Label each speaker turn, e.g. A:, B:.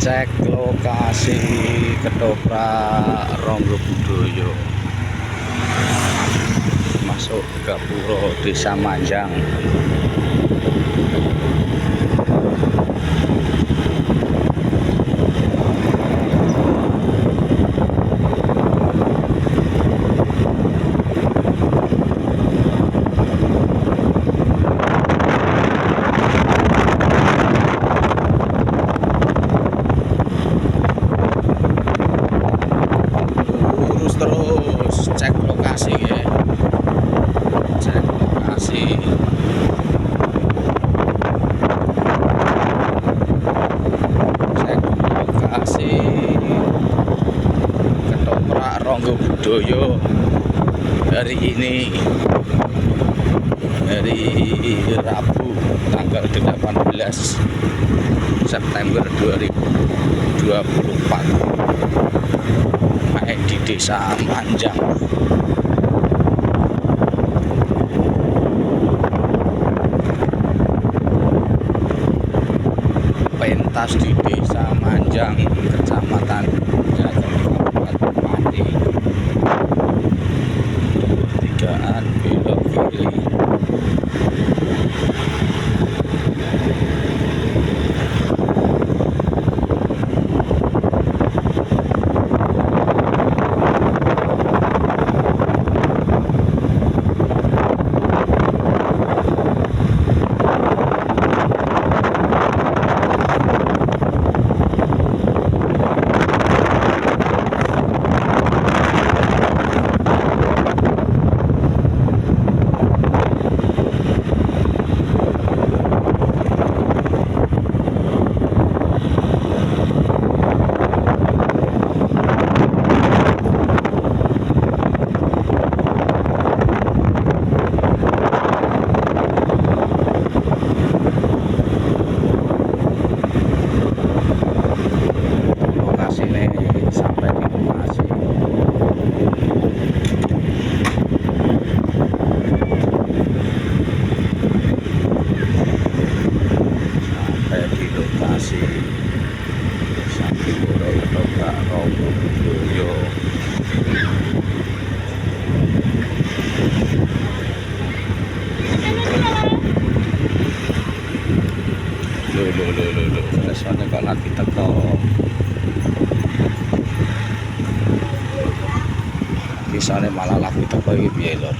A: cek lokasi ketoprak Ronggobudoyo, masuk Gapuro, Desa Manjang. Terus cek lokasi ya, cek lokasi. Cek lokasi ketoprak Ronggobudoyo hari ini, hari Rabu tanggal 18 September 2024 di Desa Manjang. Pentas di Desa Manjang, Kecamatan Kabupaten Pati. Tigaan belok kiri. Sampai di lokasi, sampai ketoprak Ronggobudoyo. Loh, rasanya kok lagi teko. Kisahnya malah lagi teko iki piye lho.